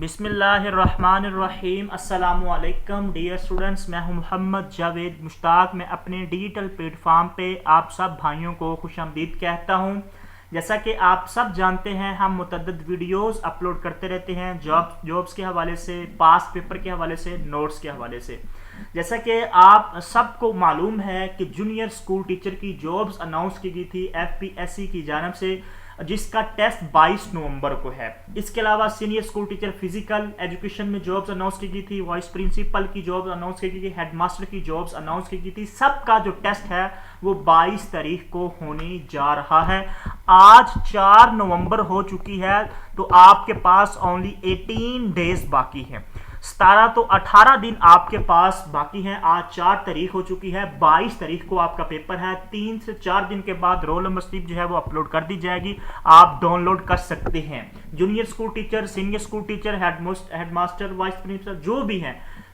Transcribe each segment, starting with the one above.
बिस्मिल्लाहिर्रहमानिर्रहीम अस्सलामुअलैकुम dear students, मैं हूं मोहम्मद जावेद मुश्ताक। मैं अपने डिजिटल प्लेटफॉर्म पे आप सब भाइयों को खुशामदीद कहता हूं। जैसा कि आप सब जानते हैं, हम मुतअद्दिद वीडियोस अपलोड करते रहते हैं जॉब्स के हवाले से, पास्ट पेपर के हवाले से, नोट्स के हवाले से। जैसा कि आप सबको मालूम है कि जूनियर स्कूल टीचर की जॉब्स अनाउंस की गई थी एफपीएससी की जानिब से, जिसका टेस्ट 22 नवंबर को है। इसके अलावा senior school teacher physical education में जॉब्स अनाउंस की गई थी, वाइस प्रिंसिपल की जॉब्स अनाउंस की गई थी, हेडमास्टर की जॉब्स अनाउंस की गई थी। सबका जो टेस्ट है वो 22 तारीख को होने जा रहा है। आज 4 नवंबर हो चुकी है, तो आपके पास ओनली 18 डेज बाकी हैं। 17 तो 18 दिन आपके पास बाकी हैं। आज 4 तारीख हो चुकी है, 22 तारीख को आपका पेपर है। 3 से 4 दिन के बाद रोल नंबर स्लिप जो है वो अपलोड कर दी जाएगी, आप डाउनलोड कर सकते हैं। Junior school teacher, senior school teacher, headmaster, vice principal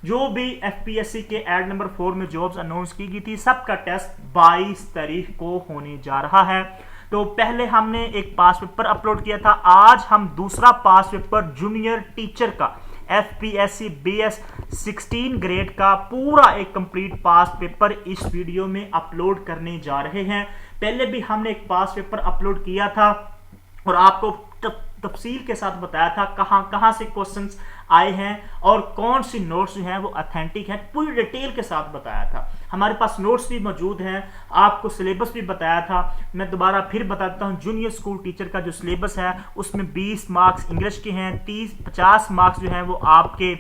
जो भी एफपीएससी के एड नंबर 4 में जॉब्स अनाउंस की गई थी, सबका टेस्ट 22 तारीख को होने जा रहा है। तो पहले हमने एक पास पेपर अपलोड किया था, आज हम दूसरा पास पेपर जूनियर टीचर का एफपीएससी बीएस 16 ग्रेड का पूरा एक कंप्लीट पास पेपर इस वीडियो में अपलोड करने जा रहे हैं। पहले भी हमने एक पास पेपर अपलोड किया था और आपको तफसील के साथ बताया था कहां से क्वेश्चंस आए हैं और कौन सी नोट्स जो हैं वो ऑथेंटिक है, पूरी डिटेल के साथ बताया था। हमारे पास नोट्स भी मौजूद हैं, आपको सिलेबस भी बताया था। मैं दोबारा फिर बताता हूं, जूनियर स्कूल टीचर का जो सिलेबस है उसमें 20 मार्क्स इंग्लिश के हैं, 50 मार्क्स जो हैं वो आपके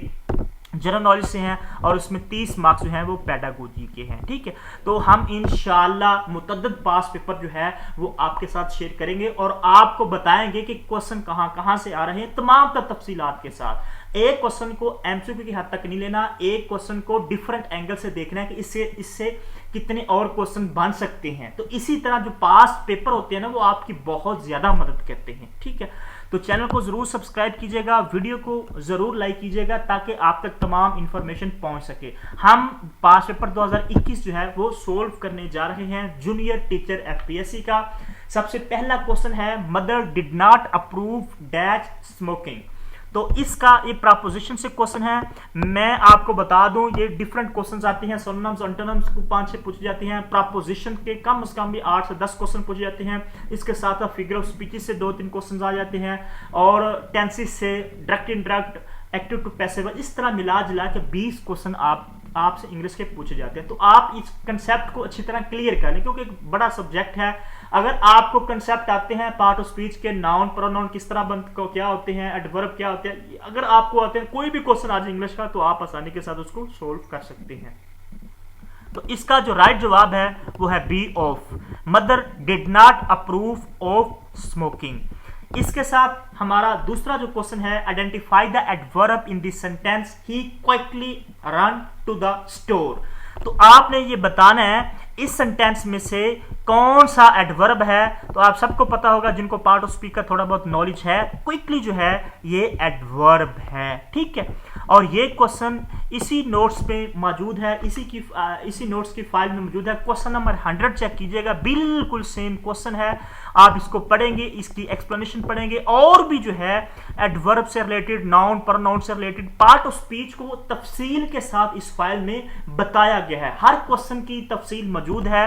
जनरल नॉलेज से हैं और उसमें 30 मार्क्स जो हैं वो पेडागोजी के हैं। ठीक है, तो हम इंशाल्लाह मुतअद्दिद पास पेपर जो है वो आपके साथ शेयर करेंगे और आपको बताएंगे कि क्वेश्चन कहां से आ रहे हैं, तमाम तफसीलात के साथ। एक क्वेश्चन को एमसीक्यू की हद तक नहीं लेना, एक क्वेश्चन को डिफरेंट एंगल से देखना है कि इससे कितने और क्वेश्चन बन सकते हैं। तो इसी तरह जो पास पेपर होते हैं ना, वो आपकी बहुत ज्यादा मदद करते हैं। ठीक है, तो चैनल को जरूर सब्सक्राइब कीजिएगा, वीडियो को जरूर लाइक कीजिएगा ताकि आप तक तमाम इंफॉर्मेशन पहुंच सके। हम पास पेपर 2021 जो है वो सोल्व करने जा रहे हैं जूनियर टीचर एफपीएससी का। सबसे पहला क्वेश्चन है, mother did not approve dash smoking. तो इसका ये प्रपोजिशन से क्वेश्चन है। मैं आपको बता दूं, ये डिफरेंट क्वेश्चंस आते हैं, सिनोनिम्स एंटोनिम्स को 5-6 पूछे जाते हैं, प्रपोजिशन के कम से कम भी 8 से 10 क्वेश्चन पूछे जाते हैं। इसके साथ साथ फिगर ऑफ स्पीचेस से 2-3 क्वेश्चंस आ जाते हैं और टेंसेस से, direct indirect, active to passive, इस तरह मिला जुला के 20 क्वेश्चन आपसे इंग्लिश के पूछे जाते हैं। तो आप इस कंसेप्ट को अच्छी तरह क्लियर कर लें, क्योंकि एक बड़ा सब्जेक्ट है। अगर आपको कंसेप्ट आते हैं पार्ट ऑफ स्पीच के, नाउन प्रोनाउन किस तरह क्या होते हैं, एडवर्ब क्या होते हैं, अगर आपको आते हैं, कोई भी क्वेश्चन आज इंग्लिश का, तो आप आसानी के साथ उसको सोल्व कर सकते हैं। तो इसका जो राइट जवाब है वो है B of, mother did not approve of smoking. इसके साथ हमारा दूसरा जो क्वेश्चन है, identify the adverb in this sentence, he quickly run to the store. तो आपने ये बताना है इस सेंटेंस में से कौन सा एडवर्ब है। तो आप सबको पता होगा, जिनको पार्ट ऑफ स्पीच का थोड़ा बहुत नॉलेज है, क्विकली जो है ये एडवर्ब है। ठीक है, और ये क्वेश्चन इसी नोट्स पे मौजूद है, इसी नोट्स की फाइल में मौजूद है। क्वेश्चन नंबर 100 चेक कीजिएगा, बिल्कुल सेम क्वेश्चन है। आप इसको पढ़ेंगे, इसकी एक्सप्लेनेशन पढ़ेंगे और भी जो है एडवर्ब से रिलेटेड, नाउन प्रोनाउन से रिलेटेड पार्ट ऑफ स्पीच को तफसील के साथ इस फाइल में बताया गया है। हर क्वेश्चन की तफसील मौजूद है।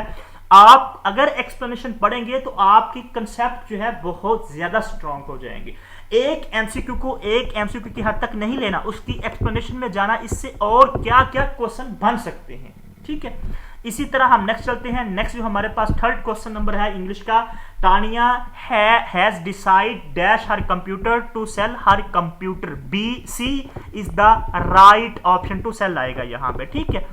आप अगर एक्सप्लेनेशन पढ़ेंगे तो आपकी कंसेप्ट जो है बहुत ज्यादा स्ट्रांग हो जाएंगे। एक एमसीक्यू को एक एमसीक्यू की हद तक नहीं लेना, उसकी एक्सप्लेनेशन में जाना, इससे और क्या क्या क्वेश्चन बन सकते हैं। ठीक है, इसी तरह हम नेक्स्ट चलते हैं। नेक्स्ट जो हमारे पास 3rd क्वेश्चन नंबर है इंग्लिश का, Tania has decide dash her computer to sell her computer, B C is the right option to sell आएगा यहां पे। ठीक है,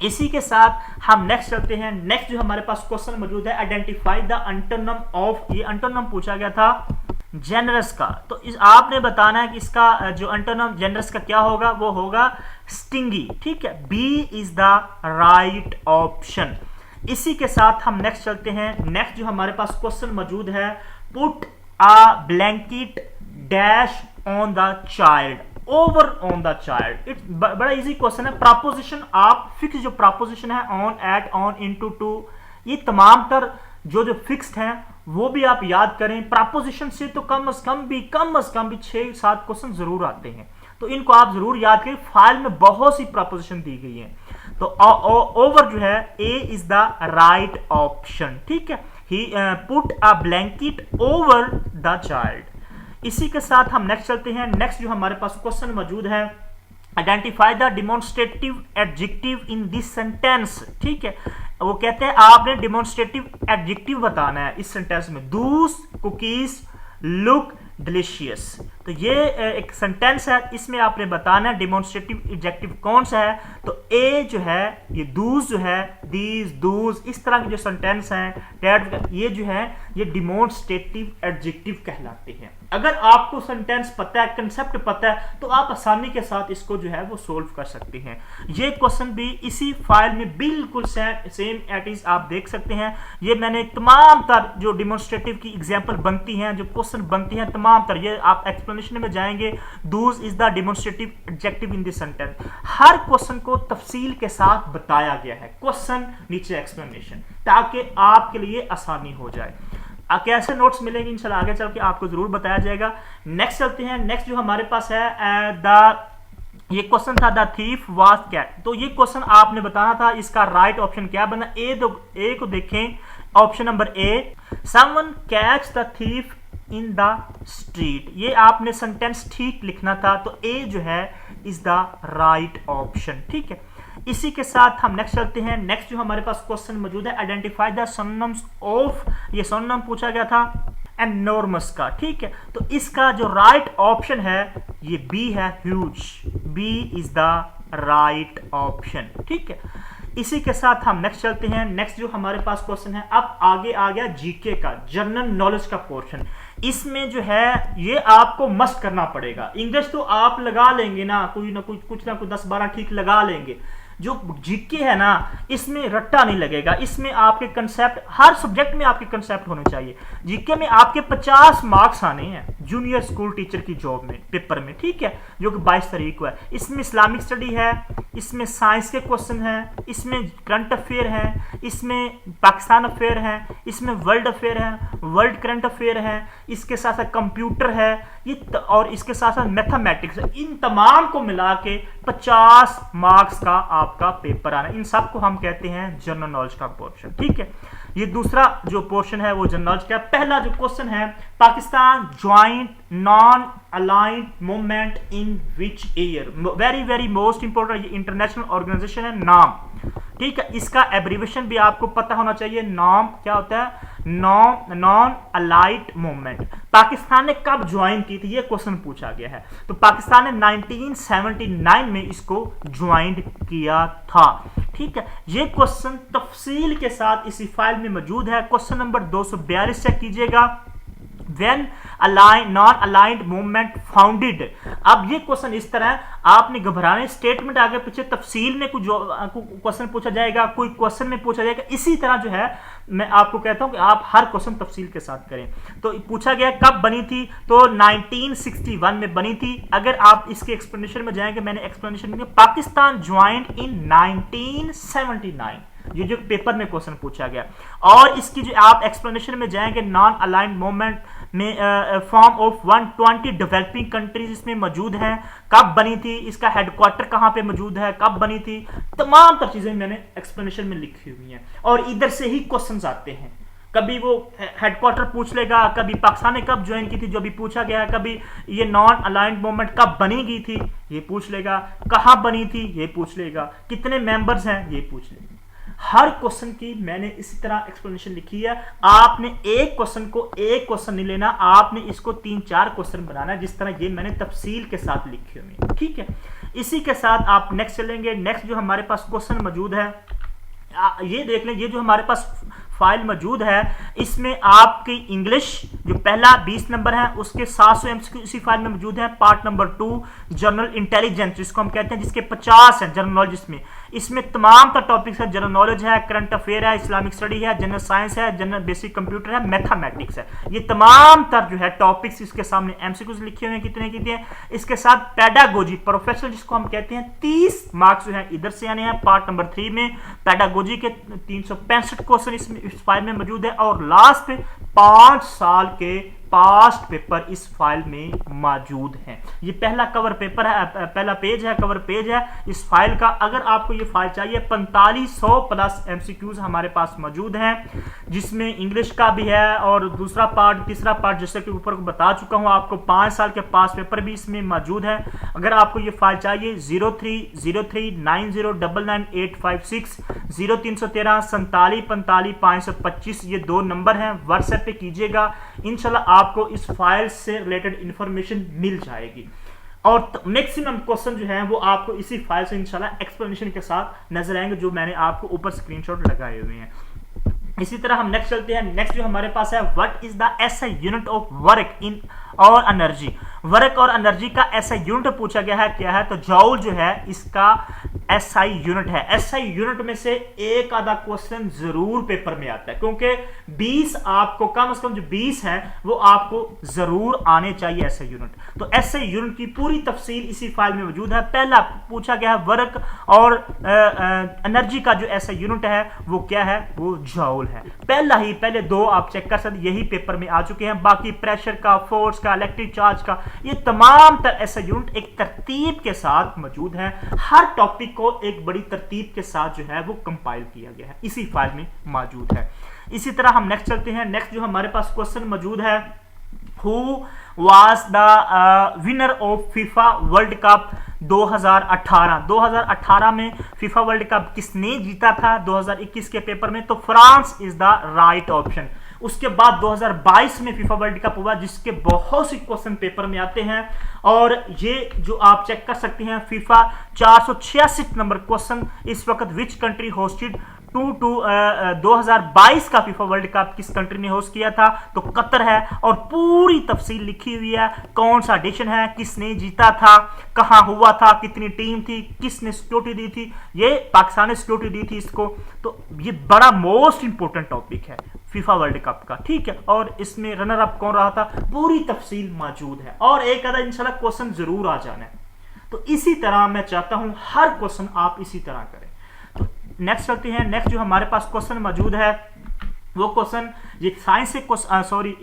इसी के साथ हम नेक्स्ट चलते हैं। नेक्स्ट जो हमारे पास क्वेश्चन मौजूद है, आइडेंटिफाई द एंटोनिम ऑफ, ये एंटोनिम पूछा गया था जेनरस का। तो आपने बताना है कि इसका जो एंटोनिम जेनरस का क्या होगा, वो होगा स्टिंगी। ठीक है, B is the right option. इसी के साथ हम नेक्स्ट चलते हैं। नेक्स्ट जो हमारे पास क्वेश्चन मौजूद है, put a blanket dash on the child, over on the child. It's बड़ा इजी क्वेश्चन है। प्रपोजिशन आप फिक्स, जो प्रपोजिशन है on, at, on, into, to, ये तमाम तर जो फिक्स्ड हैं वो भी आप याद करें। प्रोपोजिशन से तो कम से कम भी 6-7 क्वेश्चन जरूर आते हैं, तो इनको आप जरूर याद करें। फाइल में बहुत सी प्रोपोजिशन दी गई है। तो ओवर जो है A is the right option, ठीक है। He put a blanket over the child. इसी के साथ हम नेक्स्ट चलते हैं। नेक्स्ट जो हमारे पास क्वेश्चन मौजूद है, identify the demonstrative adjective in this sentence, ठीक है। वो कहते हैं आपने डिमॉन्स्ट्रेटिव एडजेक्टिव बताना है इस सेंटेंस में। दूस कुकीज लुक डिलीशियस। तो ये एक सेंटेंस है, इसमें आपने बताना है डिमॉन्स्ट्रेटिव एडजेक्टिव कौन सा है। तो ए जो है, ये दूस जो है, दीज दूस, इस तरह के जो सेंटेंस हैं, डैट, ये जो है ये डिमॉन्स्ट्रेटिव एडजेक्टिव कहलाते हैं। अगर आपको सेंटेंस पता है, कंसेप्ट पता है, तो आप आसानी के साथ इसको जो है वो सोल्व कर सकते हैं। ये क्वेश्चन भी इसी फाइल में बिल्कुल सेम एट इज आप देख सकते हैं। ये मैंने तमाम तर जो डिमॉन्स्ट्रेटिव की एग्जांपल बनती हैं, जो क्वेश्चन बनती हैं, तमाम तर, ये आप एक्सप्लेनेशन में जाएंगे। Dooj is the demonstrative adjective in this sentence. Her question को तफसील के साथ बताया गया है, क्वेश्चन नीचे एक्सप्लेनेशन, ताकि आपके लिए आसानी हो जाए। कैसे नोट्स मिलेंगे इंशाल्लाह आगे चल के आपको जरूर बताया जाएगा। नेक्स्ट चलते हैं। नेक्स्ट जो हमारे पास है ये क्वेश्चन था द थीफ वाज कैट। तो ये क्वेश्चन आपने बताना था, इसका राइट ऑप्शन क्या बना। ए को देखें, option number A, someone catch the thief in the street. ये आपने सेंटेंस ठीक लिखना था, तो ए जो है इज द राइट ऑप्शन, ठीक है। इसी के साथ हम नेक्स्ट चलते हैं। नेक्स्ट जो हमारे पास क्वेश्चन मौजूद है, आइडेंटिफाई द सिनोनिम्स ऑफ, ये सिनोनिम पूछा गया था एनॉर्मस का, ठीक है। तो इसका जो राइट ऑप्शन है ये बी है, huge. B is the right option, ठीक है। इसी के साथ हम नेक्स्ट चलते हैं। नेक्स्ट जो हमारे पास क्वेश्चन है, अब आगे आ गया जीके का, जनरल नॉलेज का पोर्शन। इसमें जो है ये आपको मस्ट करना पड़ेगा। इंग्लिश तो आप लगा लेंगे ना, कुछ ना कुछ 10-12 ठीक लगा लेंगे। जो जीके है ना, इसमें रट्टा नहीं लगेगा। इसमें आपके कंसेप्ट, हर सब्जेक्ट में आपके कंसेप्ट होने चाहिए। जीके में आपके 50 मार्क्स आने हैं जूनियर स्कूल टीचर की जॉब में, पेपर में, ठीक है, जो कि 22 तारीख को है। इसमें इस्लामिक स्टडी है, इसमें साइंस के क्वेश्चन हैं, इसमें करंट अफेयर है, इसमें पाकिस्तान अफेयर है, इसमें वर्ल्ड अफेयर है, वर्ल्ड करंट अफेयर है, इसके साथ साथ कंप्यूटर है, ये और इसके साथ साथ मैथमेटिक्स है। इन तमाम को मिला के 50 मार्क्स का आपका पेपर आना। इन सब को हम कहते हैं जनरल नॉलेज का पोर्शन, ठीक है। ये दूसरा जो पोर्शन है वो जनरल नॉलेज का। पहला जो क्वेश्चन है, Pakistan joint non aligned movement in which year. Very very most important, ये इंटरनेशनल ऑर्गेनाइजेशन है, नाम, ठीक है। इसका एब्रीविएशन भी आपको पता होना चाहिए। नाम क्या होता है, नॉन अलाइड मूवमेंट। पाकिस्तान ने कब ज्वाइन की थी, ये क्वेश्चन पूछा गया है। तो पाकिस्तान ने 1979 में इसको ज्वाइन किया था, ठीक है। ये क्वेश्चन तफसील के साथ इसी फाइल में मौजूद है। क्वेश्चन नंबर 242 चेक कीजिएगा। When non aligned movement founded. अब ये क्वेश्चन इस तरह, आपने घबराने, स्टेटमेंट आगे पीछे तफसील में कुछ क्वेश्चन पूछा जाएगा, कोई क्वेश्चन में पूछा जाएगा। इसी तरह जो है मैं आपको कहता हूं कि आप हर क्वेश्चन तफसील के साथ करें। तो पूछा गया कब बनी थी, तो 1961 में बनी थी। अगर आप इसके एक्सप्लेनेशन में जाएंगे, मैंने एक्सप्लेनेशन में, पाकिस्तान ज्वाइंट इन 1979, ये जो पेपर में क्वेश्चन पूछा गया। और इसकी जो आप एक्सप्लेनेशन में जाएंगे, नॉन अलाइंड मूवमेंट में फॉर्म ऑफ 120 डेवलपिंग कंट्रीज इसमें मौजूद हैं। कब बनी थी, इसका हेडक्वार्टर कहां पे मौजूद है, कब बनी थी, तमाम तर चीजें मैंने एक्सप्लेनेशन में लिखी हुई हैं। और इधर से ही क्वेश्चंस आते हैं। कभी वो हेडक्वार्टर पूछ लेगा, कभी पाकिस्तान ने कब ज्वाइन की थी, जो भी पूछा गया है, कभी ये नॉन अलाइंड मूवमेंट कब बनी गई थी, ये पूछ लेगा, कहां बनी थी, ये पूछ लेगा, कितने मेंबर्स हैं, ये पूछ लेगा। हर क्वेश्चन की मैंने इसी तरह एक्सप्लेनेशन लिखी है। आपने एक क्वेश्चन नहीं लेना, आपने इसको 3-4 क्वेश्चन बनाना है, जिस तरह ये मैंने तफसील के साथ लिखे हुए हैं, ठीक है। इसी के साथ आप नेक्स्ट चलेंगे। नेक्स्ट जो हमारे पास क्वेश्चन मौजूद है, ये देख लें, ये जो हमारे पास फाइल मौजूद है, इसमें आपकी इंग्लिश जो पहला 20 नंबर है, उसके 700 MCQ इसी फाइल में मौजूद है। पार्ट नंबर 2 जनरल इंटेलिजेंस, जिसको हम कहते हैं, जिसके 50 हैं जनरल नॉलेज में। इसमें तमाम का टॉपिक्स है, जनरल नॉलेज है, करंट अफेयर है, इस्लामिक स्टडी है, जनरल साइंस है, जनरल बेसिक कंप्यूटर है, मैथमेटिक्स है। ये तमाम तर जो है टॉपिक्स इसके सामने एमसीक्यूज लिखे हुए हैं, कितने इसके साथ पेडागोजी प्रोफेशनल जिसको हम कहते हैं 30 मार्क्स जो है इधर से आने हैं। पार्ट नंबर 3 में पेडागोजी के 365 क्वेश्चन इस फाइल में मौजूद है और लास्ट पे 5 साल के पास्ट पेपर इस फाइल में मौजूद हैं। ये पहला कवर पेपर है, पहला पेज है, कवर पेज है इस फाइल का। अगर आपको ये फाइल चाहिए 4500 प्लस एमसीक्यूज हमारे पास मौजूद हैं, जिसमें इंग्लिश का भी है और दूसरा पार्ट, तीसरा पार्ट जैसे कि ऊपर बता चुका हूं आपको, 5 साल के पास पेपर भी इसमें मौजूद है। अगर आपको ये फाइल चाहिए 030390999856 0313 47 45 525 ये 2 नंबर हैं, व्हाट्सएप पे कीजिएगा। इंशाल्लाह आपको इस फाइल से रिलेटेड इंफॉर्मेशन मिल जाएगी और मैक्सिमम क्वेश्चन जो है वो आपको इसी फाइल से इंशाल्लाह एक्सप्लेनेशन के साथ नजर आएंगे, जो मैंने आपको ऊपर स्क्रीनशॉट लगाए हुए हैं। इसी तरह हम नेक्स्ट चलते हैं। नेक्स्ट जो हमारे पास है, what is the SI unit of work इन और एनर्जी। वर्क और एनर्जी का एसआई यूनिट पूछा गया है, क्या है? तो जॉल जो है इसका एसआई यूनिट है। एसआई यूनिट में से एक आधा क्वेश्चन जरूर पेपर में आता है, क्योंकि 20 आपको कम से कम जो 20 है वो आपको जरूर आने चाहिए एसआई यूनिट। तो एसआई यूनिट की पूरी तफसील इसी फाइल में मौजूद है। पहला पूछा गया है वर्क और एनर्जी का जो एसआई यूनिट है वो क्या है? वो जॉल है। पहले 2 आप चेक कर सकते, यही पेपर में आ चुके हैं। बाकी प्रेशर का, फोर्स का, इलेक्ट्रिक चार्ज का, ये तमाम एसआई यूनिट एक तरतीब के साथ मौजूद है। हर टॉपिक को एक बड़ी तरतीब के साथ जो है वो कंपाइल किया गया है, इसी फाइल में मौजूद है। इसी तरह हम नेक्स्ट चलते हैं। नेक्स्ट जो हमारे पास क्वेश्चन मौजूद है, who was the winner of FIFA world cup 2018। 2018 में फीफा वर्ल्ड कप किसने जीता था 2021 के पेपर में? तो France is the right option. उसके बाद 2022 में फीफा वर्ल्ड कप हुआ, जिसके बहुत से क्वेश्चन पेपर में आते हैं और ये जो आप चेक कर सकते हैं, फीफा 486 नंबर क्वेश्चन इस वक्त विच कंट्री होस्टेड 2022 का फीफा वर्ल्ड कप किस कंट्री ने होस्ट किया था? तो कतर है। और पूरी तफसील लिखी हुई है, कौन सा एडिशन है, किसने जीता था, कहां हुआ था, कितनी टीम थी, किसने सिक्योरिटी दी थी। ये पाकिस्तान ने सिक्योरिटी दी थी इसको। तो ये बड़ा मोस्ट इंपोर्टेंट टॉपिक है फीफा वर्ल्ड कप का, ठीक है। और इसमें रनर अप कौन रहा था, पूरी तफसील मौजूद है और एक आधा इंशाल्लाह क्वेश्चन जरूर आ जाना है। तो इसी तरह मैं चाहता हूं हर क्वेश्चन आप इसी तरह करें। तो नेक्स्ट चलते हैं। नेक्स्ट जो हमारे पास क्वेश्चन मौजूद है वो क्वेश्चन ये साइंस से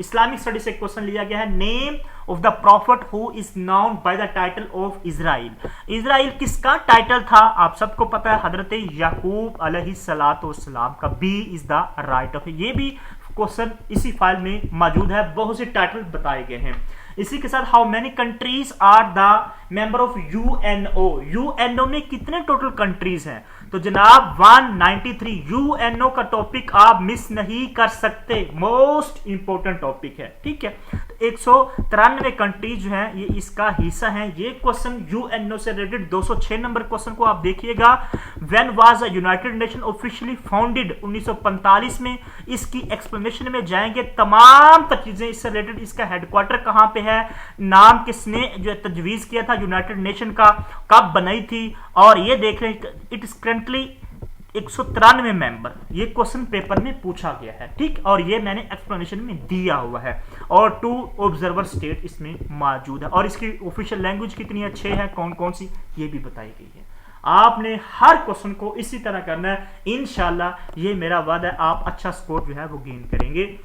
इस्लामिक स्टडी से क्वेश्चन लिया गया है। Name of the prophet who is known by the title of Israel. Israel किसका टाइटल था? आप सबको पता है, हजरत याकूब अलैहिस्सलाम का। B is the right of. ये भी क्वेश्चन इसी फाइल में मौजूद है, बहुत से टाइटल बताए गए हैं। इसी के साथ how many countries are the member of UNO. UNO में कितने टोटल कंट्रीज हैं? तो जनाब 193। यूएनओ का टॉपिक आप मिस नहीं कर सकते, मोस्ट इंपोर्टेंट टॉपिक है, ठीक है। 193 कंट्रीज जो हैं ये इसका हिस्सा हैं। ये क्वेश्चन यूएनओ से रिलेटेड 206 नंबर क्वेश्चन को आप देखिएगा। When was the United nation officially founded? 1945 में। इसकी एक्सप्लेनेशन में जाएंगे, तमाम चीजें इससे रिलेटेड। इसका हेडक्वार्टर कहां पे है, नाम किसने जो तजवीज किया था यूनाइटेड नेशन का, कब बनाई थी, और ये देख रहे हैं इट इज करंटली 193 मेंबर। ये क्वेश्चन पेपर में पूछा गया है, ठीक। और ये मैंने एक्सप्लेनेशन में दिया हुआ है और 2 ऑब्जर्वर स्टेट इसमें मौजूद है। और इसकी ऑफिशियल लैंग्वेज कितनी अच्छी है, कौन कौन सी, ये भी बताई गई है। आपने हर क्वेश्चन को इसी तरह करना है, इंशाल्लाह ये मेरा वादा है, आप अच्छा स्कोर जो है वो गेन करेंगे।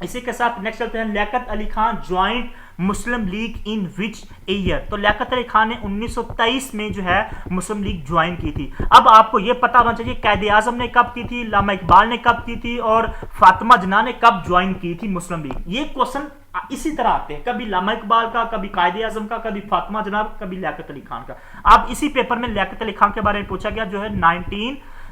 इसी के साथ नेक्स्ट चलते हैं। Liaquat Ali Khan joined Muslim League in which year? तो लियाकत अली खान ने 1923 में जो है मुस्लिम लीग ज्वाइन की थी। अब आपको यह पता होना चाहिए कायदे आजम ने कब की थी, लामा इकबाल ने कब की थी और फातिमा जिन्ना ने कब ज्वाइन की थी मुस्लिम लीग। ये क्वेश्चन इसी तरह आते हैं, कभी लामा इकबाल का, कभी कायदे आजम का, कभी फातिमा जिन्ना, कभी लियाकत अली खान का। अब इसी पेपर में लियाकत अली खान के बारे में पूछा गया, जो है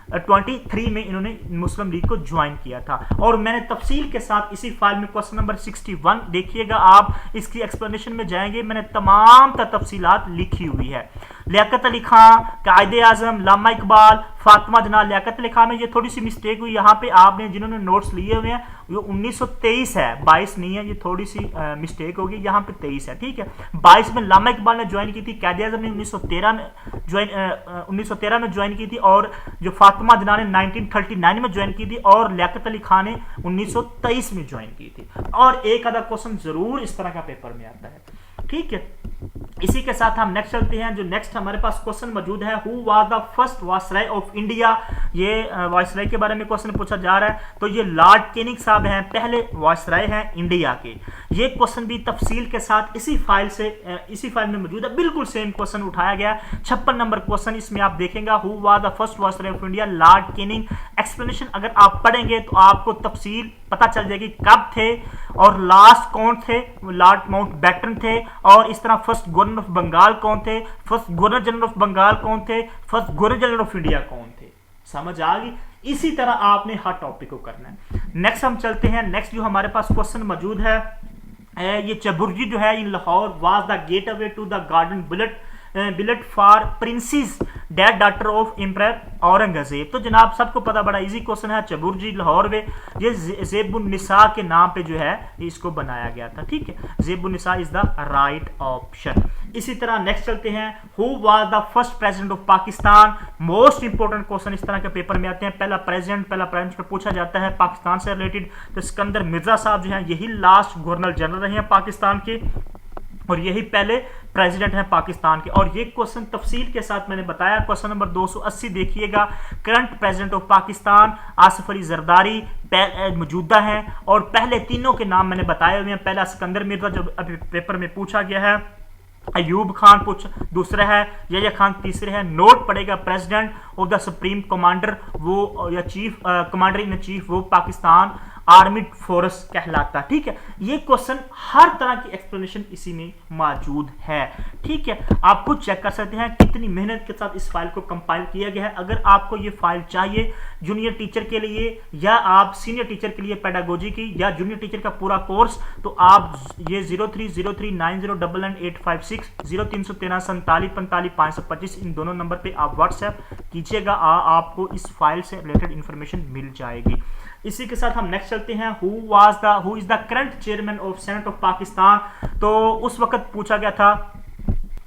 23 में इन्होंने मुस्लिम लीग को ज्वाइन किया था। और मैंने तफसील के साथ इसी फाइल में क्वेश्चन नंबर 61 देखिएगा, आप इसकी एक्सप्लेनेशन में जाएंगे, मैंने तमाम तफसीलात लिखी हुई है। लियाकत अली खां, कायदे आजम, लामा इकबाल, फातिमा जना। लियाकत अली खां में ये थोड़ी सी मिस्टेक हुई यहाँ पे, आपने जिन्होंने नोट्स लिए हुए हैं वो 1923 है, 22 नहीं है, ये थोड़ी सी मिस्टेक होगी, यहाँ पे 23 है, ठीक है। 22 में लामा इकबाल ने ज्वाइन की थी, कायदे आजम ने 1913 में ज्वाइन की थी, और जो फातिमा जना ने 1939 में ज्वाइन की थी, और लियाकत अली खां ने 1923 में ज्वाइन की थी। और एक आधा क्वेश्चन जरूर इस तरह का पेपर में आता है, ठीक है। इसी के साथ हम नेक्स्ट चलते हैं। जो नेक्स्ट हमारे पास क्वेश्चन मौजूद है, who was the first viceroy of India. ये वायसराय के बारे में क्वेश्चन पूछा जा रहा है, तो ये लॉर्ड कैनिंग साहब हैं, पहले वायसराय हैं इंडिया के। ये क्वेश्चन भी तफसील के साथ इसी फाइल में मौजूद है, बिल्कुल सेम क्वेश्चन उठाया गया। 56 नंबर क्वेश्चन इसमें आप देखेंगे, who was the first viceroy of India, Lord Canning. Explanation अगर आप पढ़ेंगे तो आपको तफसील पता चल जाएगी कब थे, और लास्ट कौन थे, लॉर्ड माउंटबेटन थे, और इस तरह फर्स्ट गवर्नर ऑफ बंगाल कौन थे, first governor general of Bengal कौन थे, first governor general of India कौन थे। समझ आ गई। इसी तरह आपने हर टॉपिक को करना है। नेक्स्ट हम चलते हैं। नेक्स्ट जो हमारे पास क्वेश्चन मौजूद है, ये चबुर्जी जो है in Lahore was the gateway to the garden built for princess dead daughter of emperor Aurangzeb. तो जनाब सबको पता, बड़ा इजी क्वेश्चन है, चबुर्जी लाहौर में ये ज़ेबुन्निसा के नाम पे जो है इसको बनाया गया था, ठीक है। ज़ेबुन्निसा इज द राइट ऑप्शन। इसी तरह नेक्स्ट चलते हैं, who was the first president of Pakistan. Most important question इस तरह के पेपर में आते हैं, पहला प्रेसिडेंट पूछा जाता है पाकिस्तान से रिलेटेड, तो सिकंदर मिर्जा साहब जो है यही लास्ट गवर्नर जनरल रहे हैं पाकिस्तान के, और यही पहले प्रेसिडेंट हैं पाकिस्तान के। और ये क्वेश्चन तफसील के साथ मैंने बताया। क्वेश्चन नंबर 280 देखिएगा, current president of Pakistan Asif Ali Zardari मौजूदा हैं, और पहले तीनों के नाम मैंने बताए हुए हैं। पहला सिकंदर मिर्जा जो अभी पेपर में पूछा गया है, अयूब खान दूसरा है, यहया खान तीसरे है। नोट पड़ेगा, president of the supreme commander वो या चीफ कमांडर इन चीफ वो पाकिस्तान आर्मी फोर्स कहलाता, ठीक है। ये क्वेश्चन हर तरह की एक्सप्लेनेशन इसी में मौजूद है, ठीक है। आप खुद चेक कर सकते हैं कितनी मेहनत के साथ इस फाइल को कंपाइल किया गया है। अगर आपको ये फाइल चाहिए जूनियर टीचर के लिए या आप सीनियर टीचर के लिए पेडागोजी की या जूनियर टीचर का पूरा कोर्स, तो आप ये 030390998560 0313 47 45 525 इन दोनों नंबर पे आप व्हाट्सएप कीजिएगा, आपको इस फाइल से रिलेटेड इंफॉर्मेशन मिल जाएगी। इसी के साथ हम नेक्स्ट चलते हैं, who is the current chairman of senate of Pakistan. तो उस वक्त पूछा गया था,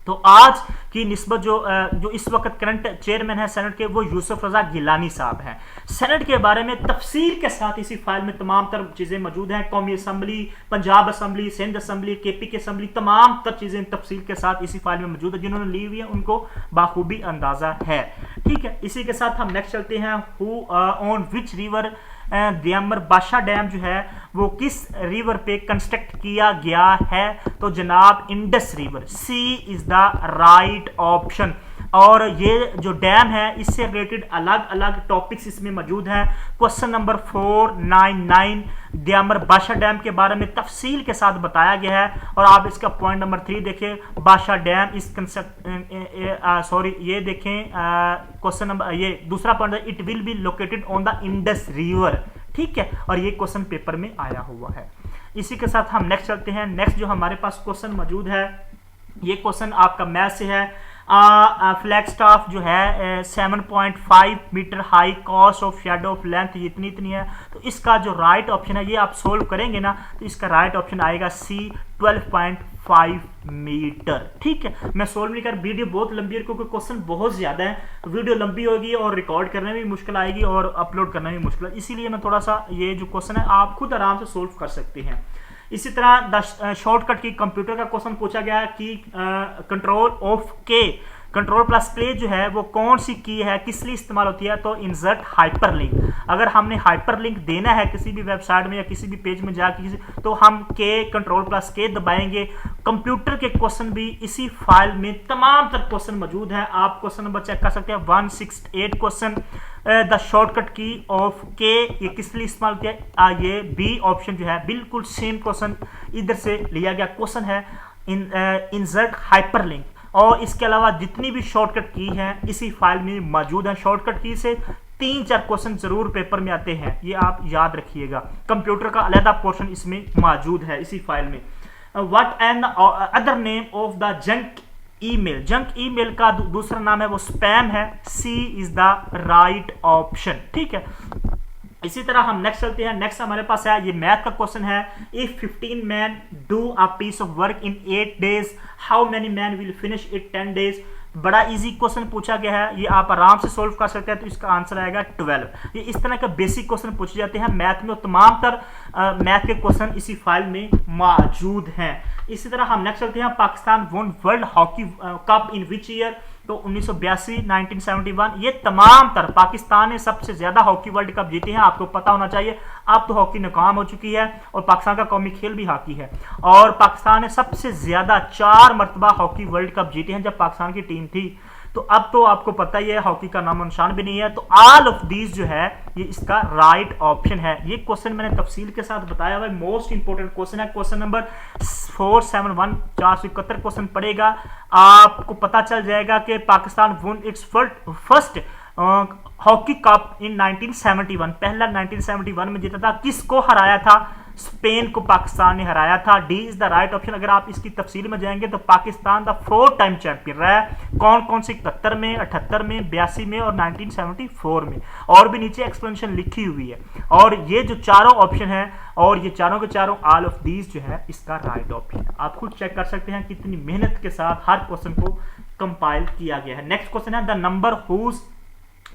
तो आज की निस्बत जो इस वक्त करंट चेयरमैन है सेनेट के, वो यूसुफ रजा गिलानी साहब हैं। सेनेट के बारे में तफसील के साथ इसी फाइल में तमाम तर चीज़ें मौजूद हैं, कौमी assembly, Punjab assembly, Sindh assembly, KP की असम्बली, तमाम तर चीज़ें तफसील के साथ इसी फाइल में मौजूद है। जिन्होंने ली हुई है उनको बाखूबी अंदाजा है, ठीक है। इसी के साथ हम नेक्स्ट चलते हैं, हु ऑन विच रिवर दियामर बादशाह डैम जो है वो किस रिवर पे कंस्ट्रक्ट किया गया है, तो जनाब Indus river, C is the right option. और ये जो डैम है इससे रिलेटेड अलग अलग टॉपिक्स इसमें मौजूद हैं। क्वेश्चन नंबर 499 दियामर बादशाह डैम के बारे में तफसील के साथ बताया गया है। और आप इसका पॉइंट नंबर 3 देखें, बादशाह डैम इस ये देखें क्वेश्चन नंबर, ये दूसरा पॉइंट है, it will be located on the Indus river, ठीक है। और ये क्वेश्चन पेपर में आया हुआ है। इसी के साथ हम नेक्स्ट चलते हैं। नेक्स्ट जो हमारे पास क्वेश्चन मौजूद है, ये क्वेश्चन आपका मैथ से है। फ्लैग स्टाफ जो है 7.5 metre high, cost of shadow of length इतनी है, तो इसका जो राइट ऑप्शन है, ये आप सोल्व करेंगे ना, तो इसका राइट ऑप्शन आएगा सी 12.5 मीटर, ठीक है। मैं सोल्व नहीं कर, वीडियो बहुत लंबी है क्योंकि क्वेश्चन बहुत ज्यादा है, वीडियो लंबी होगी और रिकॉर्ड करने में भी मुश्किल आएगी और अपलोड करने में मुश्किल है, इसीलिए मैं थोड़ा सा ये जो क्वेश्चन है आप खुद आराम से सोल्व कर सकते हैं। इसी तरह शॉर्टकट की कंप्यूटर का क्वेश्चन पूछा गया कि कंट्रोल ऑफ के, कंट्रोल प्लस के जो है वो कौन सी की है, किस लिए इस्तेमाल होती है, तो इंसर्ट हाइपरलिंक। अगर हमने हाइपरलिंक देना है किसी भी वेबसाइट में या किसी भी पेज में जाकर, तो हम के कंट्रोल प्लस के दबाएंगे। कंप्यूटर के क्वेश्चन भी इसी फाइल में तमाम तर क्वेश्चन मौजूद हैं, आप क्वेश्चन नंबर चेक कर सकते हैं। 168 क्वेश्चन, द शॉर्टकट की ऑफ के ये किस लिए इस्तेमाल होती है, ये बी ऑप्शन जो है बिल्कुल सेम क्वेश्चन इधर से लिया गया क्वेश्चन है, इंसर्ट हाइपरलिंक। और इसके अलावा जितनी भी शॉर्टकट की हैं इसी फाइल में मौजूद है। शॉर्टकट की से 3-4 क्वेश्चन जरूर पेपर में आते हैं, ये आप याद रखिएगा। कंप्यूटर का अलग पोर्शन इसमें मौजूद है इसी फाइल में। What and other name of the junk email, junk email का दूसरा नाम है वो स्पैम है। सी इज द राइट ऑप्शन, ठीक है। इसी तरह हम नेक्स्ट चलते हैं। नेक्स्ट हमारे पास है, ये मैथ का क्वेश्चन है। If 15 man do a piece of work in 8 days, how many man will finish it 10 days. बड़ा इजी क्वेश्चन पूछा गया है, ये आप आराम से सोल्व कर सकते हैं। तो इसका आंसर आएगा 12। ये इस तरह के बेसिक क्वेश्चन पूछे जाते हैं मैथ में, और तमाम तर मैथ के क्वेश्चन इसी फाइल में मौजूद हैं। इसी तरह हम नेक्स्ट चलते हैं। Pakistan won world hockey cup in which year, तो 1982, 1971। ये तमाम तर पाकिस्तान ने सबसे ज्यादा हॉकी वर्ल्ड कप जीते हैं, आपको पता होना चाहिए। अब तो हॉकी नाकाम हो चुकी है और पाकिस्तान का कौमी खेल भी हॉकी है, और पाकिस्तान ने सबसे ज्यादा 4 मरतबा हॉकी वर्ल्ड कप जीते हैं जब पाकिस्तान की टीम थी। तो अब तो आपको पता ही है हॉकी का नामो निशान भी नहीं है। तो ऑल ऑफ दीज जो है ये इसका राइट ऑप्शन है। ये क्वेश्चन मैंने तफसील के साथ बताया हुआ है, मोस्ट इंपोर्टेंट क्वेश्चन है। क्वेश्चन नंबर 471, 471 क्वेश्चन पड़ेगा, आपको पता चल जाएगा कि Pakistan won its first hockey cup in 1971, पहला 1971 में जीता था। किसको हराया था? स्पेन को पाकिस्तान ने हराया था। D is the right option. अगर आप इसकी तफसील में जाएंगे तो पाकिस्तान द 4 टाइम चैंपियन रहा है। कौन कौन से? 71 में, 78 में, 82 में और 1974 में। और भी नीचे एक्सप्लेनेशन लिखी हुई है। और ये जो चारों ऑप्शन है, और ये चारों के चारों ऑल ऑफ दीज जो है इसका राइट ऑप्शन है। आप खुद चेक कर सकते हैं कितनी मेहनत के साथ हर क्वेश्चन को कंपाइल किया गया है। नेक्स्ट क्वेश्चन है, द नंबर हुज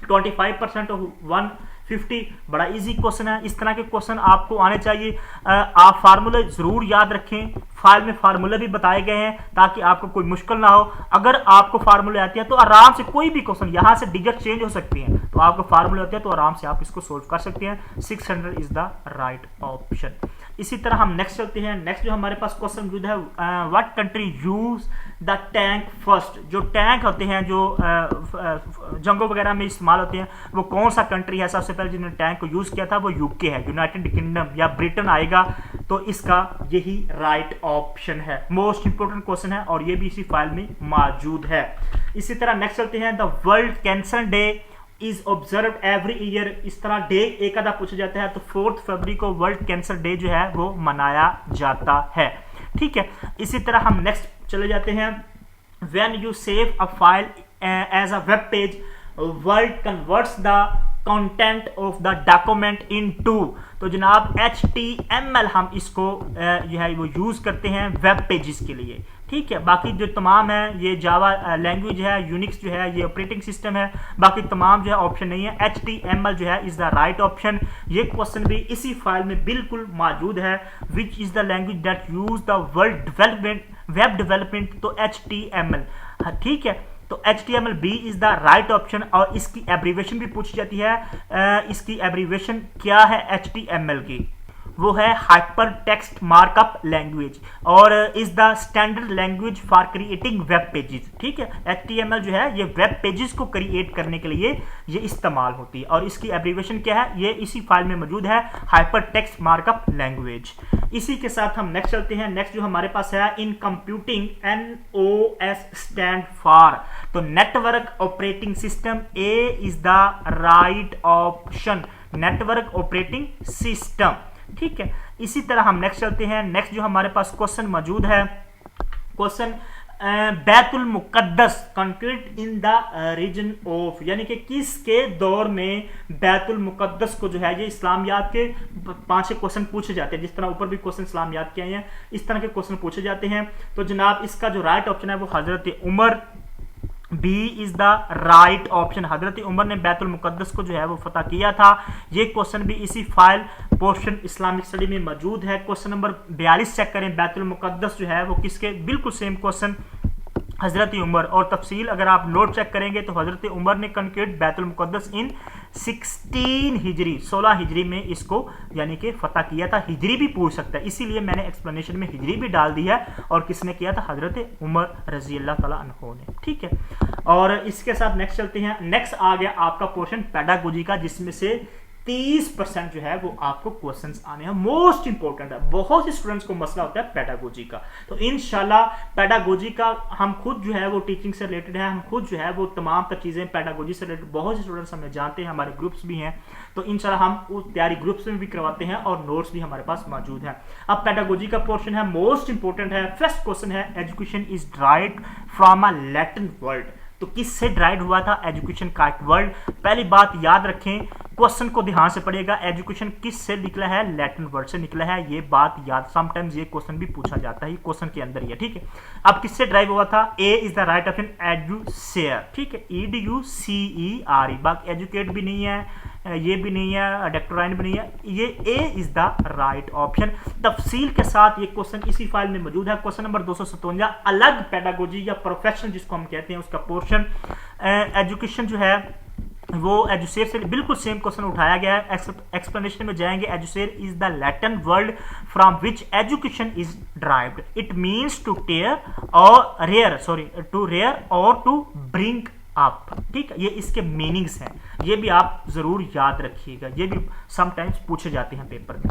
25% ऑफ 150। बड़ा इजी क्वेश्चन है। इस तरह के क्वेश्चन आपको आने चाहिए। आप फार्मूले जरूर याद रखें, फाइल में फार्मूले भी बताए गए हैं ताकि आपको कोई मुश्किल ना हो। अगर आपको फार्मूले आती है तो आराम से कोई भी क्वेश्चन, यहां से डिजिट चेंज हो सकती हैं, तो आपको फार्मूले होते हैं तो आराम से आप इसको सोल्व कर सकते हैं। 600 इज द राइट ऑप्शन। इसी तरह हम नेक्स्ट चलते हैं। नेक्स्ट जो हमारे पास क्वेश्चन मौजूद है, what country use the tank first. जो टैंक होते हैं जो जंगों वगैरह में इस्तेमाल होते हैं, वो कौन सा कंट्री है सबसे पहले जिन्होंने टैंक को यूज किया था? वो यूके है, यूनाइटेड किंगडम या ब्रिटेन आएगा। तो इसका यही राइट ऑप्शन है। मोस्ट इंपोर्टेंट क्वेश्चन है और ये भी इसी फाइल में मौजूद है। इसी तरह नेक्स्ट चलते हैं, the world cancer day is observe every year. इस तरह डे एक आधा पूछा जाता है, तो 4 फरवरी को वर्ल्ड कैंसर डे जो है वो मनाया जाता है, ठीक है। इसी तरह हम नेक्स्ट चले जाते हैं। When you save a file as a web page, word converts the content of the document into. तो जनाब HTML हम इसको जो है वो यूज करते हैं वेब पेजेस के लिए, ठीक है। बाकी जो तमाम है ये जावा लैंग्वेज है, यूनिक्स जो है ये ऑपरेटिंग सिस्टम है, बाकी तमाम जो है ऑप्शन नहीं है। HTML जो है इज द राइट ऑप्शन। ये क्वेश्चन भी इसी फाइल में बिल्कुल मौजूद है। Which is the language that use the world development web development, तो HTML, ठीक है। तो HTML B is the right option. और इसकी एब्रीवेशन भी पूछी जाती है। इसकी एब्रीवेशन क्या है HTML की? वो है हाइपर टेक्स्ट मार्कअप लैंग्वेज, और is the standard language for creating web pages, ठीक है। HTML जो है ये वेब पेजेस को क्रिएट करने के लिए ये इस्तेमाल होती है, और इसकी एब्रीवेशन क्या है? ये इसी फाइल में मौजूद है, हाइपर टेक्स्ट मार्कअप लैंग्वेज। इसी के साथ हम नेक्स्ट चलते हैं। नेक्स्ट जो हमारे पास है, in computing NOS stand for, तो network operating system. A is the right option, network operating system, ठीक है। इसी तरह हम नेक्स्ट चलते हैं। नेक्स्ट जो हमारे पास क्वेश्चन मौजूद है, question Baitul Muqaddas conquered in the region of, यानी कि किसके दौर में बैतुल मुकद्दस को जो है, ये इस्लामियात के 5-6 क्वेश्चन पूछे जाते हैं। जिस तरह ऊपर भी क्वेश्चन इस्लामियात के आए हैं, इस तरह के क्वेश्चन पूछे जाते हैं। तो जनाब इसका जो राइट ऑप्शन है वो Hazrat Umar, B is the right option. Hazrat Umar ने बैतुल मुकद्दस को जो है वो फतह किया था। ये क्वेश्चन भी इसी फाइल पोर्शन इस्लामिक स्टडी में मौजूद है। क्वेश्चन नंबर 42 चेक करें, बैतुल मुकद्दस जो है वो किसके? बिल्कुल सेम क्वेश्चन, हजरत उमर। और तफसील अगर आप नोट चेक करेंगे तो हजरत उमर ने कंक्रीट बैतुल मुकद्दस इन 16 हिजरी, 16 हिजरी में इसको यानी कि फतह किया था। हिजरी भी पूछ सकता है, इसीलिए मैंने एक्सप्लेनेशन में हिजरी भी डाल दी है। और किसने किया था? हजरत उमर रजी अल्लाह तआला अन्हु ने, ठीक है। और इसके साथ नेक्स्ट चलते हैं। नेक्स्ट आ गया आपका पोर्शन पेडागोजी का, जिसमें से 30% जो है वो आपको क्वेश्चंस आने हैं। मोस्ट इंपॉर्टेंट है, बहुत से स्टूडेंट्स को मसला होता है पेडागोजी का, तो इंशाल्लाह पेडागोजी का हम खुद जो है वो टीचिंग से रिलेटेड है, हम खुद जो है वो तमाम तर चीज़ें पेडागोजी से रिलेटेड बहुत से स्टूडेंट्स हमें जानते हैं, हमारे ग्रुप्स भी हैं, तो इंशाल्लाह हम उस तैयारी ग्रुप्स में भी करवाते हैं और नोट्स भी हमारे पास मौजूद हैं। अब पेडागोजी का पोर्शन है, मोस्ट इंपॉर्टेंट है। फर्स्ट क्वेश्चन है, education is derived from a Latin word. तो किससे ड्राइव हुआ था एजुकेशन का वर्ड? पहली बात याद रखें, क्वेश्चन को ध्यान से पढ़िएगा, एजुकेशन किस से निकला है? लैटिन वर्ड से निकला है, ये बात याद। समटाइम्स ये क्वेश्चन भी पूछा जाता है, ये क्वेश्चन के अंदर ही है, ठीक है। अब किससे ड्राइव हुआ था? ए इज द राइट ऑप्शन, एडुसेयर, ठीक है, EDUCERE। बाकी एजुकेट भी नहीं है, ये भी नहीं है, डेक्टोराइन भी नहीं है, ये ए इज द राइट ऑप्शन। तफसील के साथ ये क्वेश्चन इसी फाइल में मौजूद है। क्वेश्चन नंबर 257, अलग पेडागोजी या प्रोफेशन जिसको हम कहते हैं उसका पोर्शन एजुकेशन जो है वो एजुसेयर से बिल्कुल सेम क्वेश्चन उठाया गया है। एक्सप्लेनेशन में जाएंगे। एजुसेयर is the Latin word from which education is derived. It means to tear or rear, sorry to rear or to bring up, ठीक है, ये इसके मीनिंग्स हैं, ये भी आप जरूर याद रखिएगा, ये भी समटाइम्स पूछे जाते हैं पेपर में।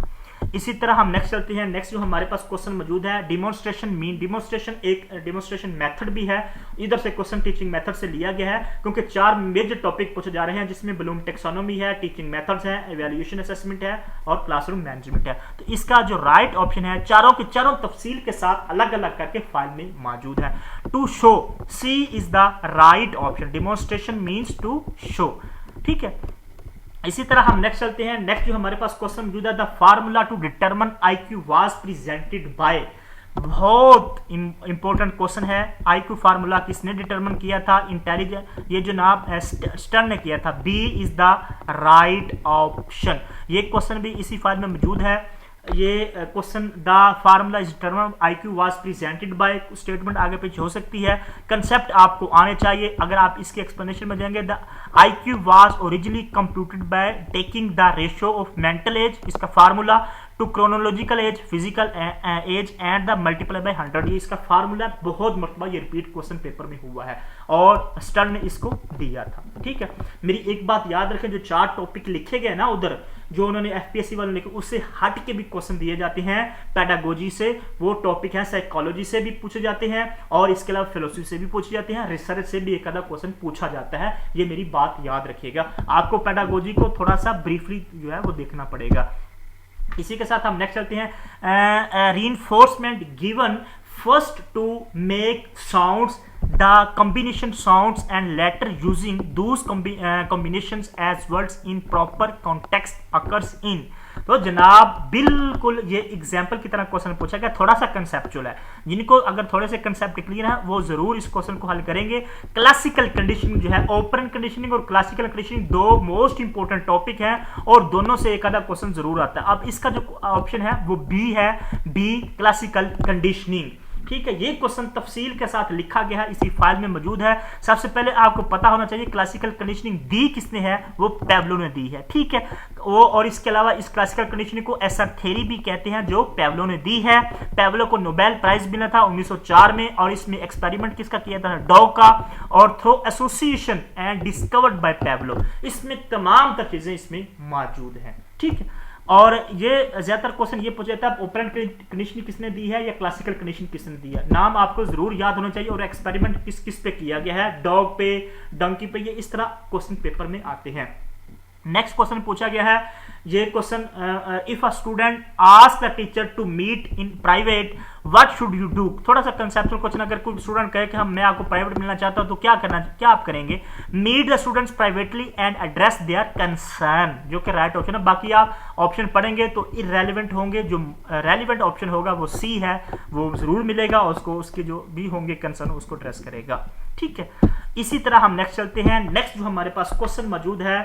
इसी तरह हम नेक्स्ट चलते हैं। नेक्स्ट जो हमारे पास क्वेश्चन मौजूद है, डिमॉन्स्ट्रेशन मीन। डिमॉन्स्ट्रेशन एक डिमॉन्स्ट्रेशन मेथड भी है, इधर से क्वेश्चन टीचिंग मेथड से लिया गया है, क्योंकि 4 मेजर टॉपिक पूछे जा रहे हैं, जिसमें ब्लूम टेक्सोनोमी है, टीचिंग मेथड्स है, इवैल्यूएशन असेसमेंट है और क्लासरूम मैनेजमेंट है। तो इसका जो राइट ऑप्शन है, चारों के चारों तफसील के साथ अलग अलग करके फाइल में मौजूद है। To show, C is the right option. Demonstration means to show, ठीक है। इसी तरह हम नेक्स्ट चलते हैं। नेक्स्ट जो हमारे पास क्वेश्चन मौजूद है, the formula to determine IQ was presented by. बहुत इंपॉर्टेंट क्वेश्चन है। IQ फार्मूला किसने डिटरमिन किया था? इंटेलिजेंट, ये जो नाम स्टर्न ने किया था। B is the right option. ये क्वेश्चन भी इसी फाइल में मौजूद है। ये question, the formula is determine IQ was presented by, statement आगे पीछे हो सकती है, कंसेप्ट आपको आने चाहिए। अगर आप इसके एक्सप्लेनेशन में जाएंगे, the IQ was originally computed by taking the ratio of mental age, इसका formula, to chronological age, physical age and the multiply by 100। ये इसका फार्मूला बहुत मरतबा ये रिपीट क्वेश्चन पेपर में हुआ है और स्टर्न ने इसको दिया था, ठीक है। मेरी एक बात याद रखें, जो 4 टॉपिक लिखे गए ना उधर, जो उन्होंने FPSC वाले लिखे, उससे हट के भी क्वेश्चन दिए जाते हैं पेडागोजी से। वो टॉपिक है, साइकोलॉजी से भी पूछे जाते हैं और इसके अलावा फिलोसफी से भी पूछे जाते हैं, रिसर्च से भी एक आधा क्वेश्चन पूछा जाता है। ये मेरी बात याद रखिएगा। आपको पेडागोजी को थोड़ा सा ब्रीफली जो है वो देखना पड़ेगा। इसी के साथ हम नेक्स्ट चलते हैं। Reinforcement given first to make sounds, the combination sounds and letter using those combinations as words in proper context occurs in. तो जनाब बिल्कुल ये एग्जाम्पल की तरह क्वेश्चन पूछा गया, थोड़ा सा कंसेप्चुअल है। जिनको अगर थोड़े से कंसेप्ट क्लियर है वो जरूर इस क्वेश्चन को हल करेंगे। क्लासिकल कंडीशनिंग जो है, ओपरेंट कंडीशनिंग और classical conditioning 2 most important topic हैं और दोनों से एक आधा क्वेश्चन जरूर आता है। अब इसका जो ऑप्शन है वो बी है, बी क्लासिकल कंडीशनिंग, ठीक है। ये क्वेश्चन तफसील के साथ लिखा गया है, इसी फाइल में मौजूद है। सबसे पहले आपको पता होना चाहिए क्लासिकल कंडीशनिंग दी किसने है, वो पेवलो ने दी है, ठीक है। वो और इसके अलावा इस क्लासिकल कंडीशनिंग को एसर थ्योरी भी कहते हैं, जो पेवलो ने दी है। पेवलो को नोबेल प्राइज मिला था 1904 में और इसमें एक्सपेरिमेंट किसका किया था? डॉ का, और through association and discovered by Pavlov. इसमें तमाम तर चीजें इसमें मौजूद हैं, ठीक है। और ये ज्यादातर क्वेश्चन ये पूछा जाता है ओपरेंट कंडीशनिंग किसने दी है या क्लासिकल कंडीशनिंग किसने दी है। नाम आपको जरूर याद होना चाहिए और एक्सपेरिमेंट किस किस पे किया गया है, डॉग पे, डंकी पे, ये इस तरह क्वेश्चन पेपर में आते हैं। नेक्स्ट क्वेश्चन पूछा गया है, ये question, if a student ask the teacher to meet in private what should you do. थोड़ा सा कंसेप्चुअल क्वेश्चन, अगर कोई स्टूडेंट कहे कि मैं आपको प्राइवेट मिलना चाहता हूं तो क्या आप करेंगे? Meet the students privately and address their concern, जो कि राइट ऑप्शन है। बाकी आप ऑप्शन पढ़ेंगे तो इररेलेवेंट होंगे, जो रेलिवेंट ऑप्शन होगा वो सी है, वो जरूर मिलेगा, उसको उसके जो भी होंगे कंसर्न उसको एड्रेस करेगा, ठीक है। इसी तरह हम नेक्स्ट चलते हैं। नेक्स्ट जो हमारे पास क्वेश्चन मौजूद है,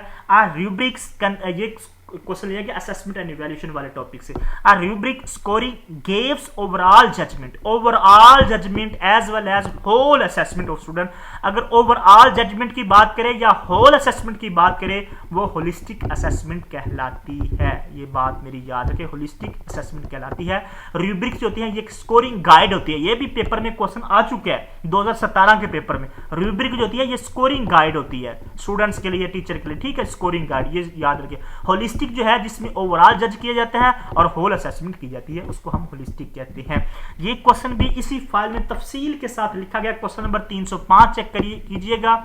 रूब्रिक्स, ये क्वेश्चन लिया गया असेसमेंट एंड इवैल्यूएशन वाले टॉपिक से। A rubric scoring gives overall judgement as well as whole assessment of student. अगर ओवरऑल जजमेंट की बात करें या होल असेसमेंट की बात करें, वो होलिस्टिक असेसमेंट कहलाती है। ये बात मेरी याद रखें, होलिस्टिक असेसमेंट कहलाती है। रूब्रिक्स होती है, ये स्कोरिंग गाइड होती है, ये भी पेपर में क्वेश्चन आ चुका है 2017 के पेपर में। रूब्रिक जो होती है ये स्कोरिंग गाइड होती है स्टूडेंट्स के लिए, टीचर के लिए, ठीक है, स्कोरिंग गाइड, ये याद रखिए। होलिस्टिक होलिस्टिक जो है जिसमें ओवरऑल जज किया जाता है और होल असेसमेंट की जाती है, उसको हम होलिस्टिक कहते हैं। ये क्वेश्चन भी इसी फाइल में तफसील के साथ लिखा गया, क्वेश्चन नंबर 305 चेक कीजिएगा,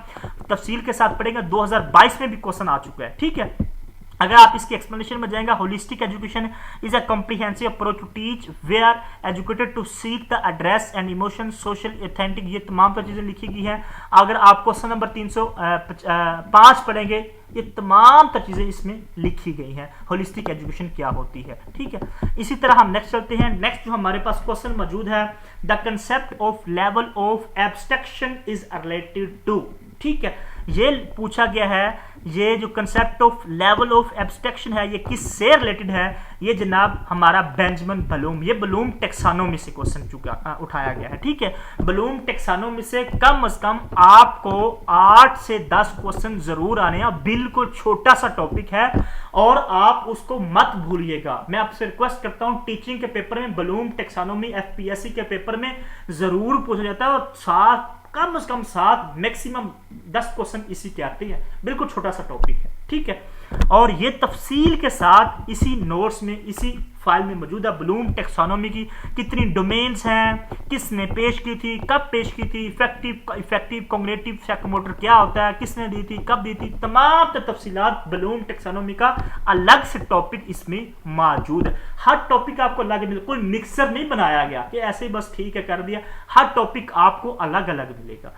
तफसील के साथ पढ़ेंगे। 2022 में भी क्वेश्चन आ चुका है, ठीक है। अगर आप इसकी एक्सप्लेनेशन में जाएंगे, holistic education is a comprehensive approach to teach where educated to seek the address and emotion social authentic, ये तमाम तर चीजें लिखी गई हैं। अगर आप क्वेश्चन नंबर 305 पढ़ेंगे, ये तमाम तर चीजें इसमें लिखी गई हैं, होलिस्टिक एजुकेशन क्या होती है, ठीक है। इसी तरह हम नेक्स्ट चलते हैं। नेक्स्ट जो हमारे पास क्वेश्चन मौजूद है, the concept of level of abstraction is related to, ठीक है। ये पूछा गया है, ये जो concept of level of abstraction है ये किससे रिलेटेड है? ये जनाब हमारा बेंजामिन ब्लूम, ये ब्लूम टेक्सानोमी से क्वेश्चन उठाया गया है, ठीक है। ब्लूम टेक्सानोमी से कम आपको 8 से 10 क्वेश्चन जरूर आने हैं। बिल्कुल छोटा सा टॉपिक है और आप उसको मत भूलिएगा। मैं आपसे रिक्वेस्ट करता हूं, टीचिंग के पेपर में ब्लूम टेक्सानोमी एफपीएससी के पेपर में जरूर पूछा जाता है और कम से कम 7 मैक्सिमम 10 क्वेश्चन इसी के आते हैं। बिल्कुल छोटा सा टॉपिक है, ठीक है। और ये तफसील के साथ इसी नोट्स में, इसी फाइल में मौजूद है। ब्लूम टेक्सोनोमी की कितनी डोमेन्स हैं, किसने पेश की थी, कब पेश की थी, इफेक्टिव कॉग्निटिव साइकोमोटर क्या होता है, किसने दी थी, कब दी थी, तमाम तफसीलात ब्लूम टेक्सोनोमी का अलग से टॉपिक इसमें मौजूद है। हर टॉपिक आपको अलग मिलेगा, कोई मिक्सर नहीं बनाया गया कि ऐसे ही बस ठीक है कर दिया। हर टॉपिक आपको अलग अलग मिलेगा।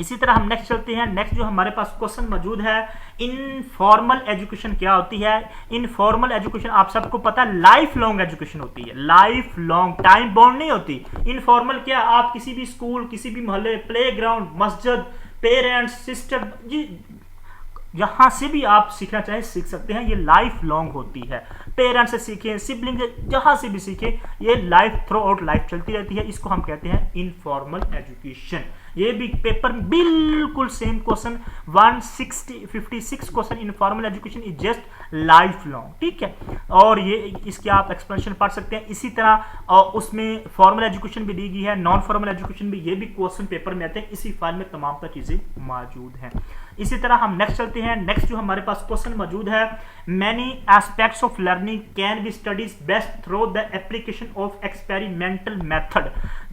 इसी तरह हम नेक्स्ट चलते हैं। नेक्स्ट जो हमारे पास क्वेश्चन मौजूद है, इनफॉर्मल एजुकेशन क्या होती है? इनफॉर्मल एजुकेशन आप सबको पता है लाइफ लॉन्ग एजुकेशन होती है, लाइफ लॉन्ग, टाइम बाउंड नहीं होती। इनफॉर्मल क्या, आप किसी भी स्कूल, किसी भी मोहल्ले, प्ले ग्राउंड, मस्जिद, पेरेंट्स, सिस्टर, जी जहां से भी आप सीखना चाहे सीख सकते हैं। ये लाइफ लॉन्ग होती है। पेरेंट्स से सीखें, सिबलिंग से, जहां से भी सीखें, ये लाइफ थ्रू आउट लाइफ चलती रहती है। इसको हम कहते हैं इनफॉर्मल एजुकेशन। ये भी पेपर में बिल्कुल same question 156 question, informal education is just life long, ठीक है। और ये इसके आप एक्सप्लेनेशन पढ़ सकते हैं। इसी तरह उसमें फॉर्मल एजुकेशन भी दी गई है, नॉन फॉर्मल एजुकेशन भी, ये भी क्वेश्चन पेपर में आते हैं। इसी फाइल में तमाम तर चीजें मौजूद हैं। इसी तरह हम नेक्स्ट चलते हैं। नेक्स्ट जो हमारे पास क्वेश्चन मौजूद है, many aspects of learning can be studies best through the application of experimental method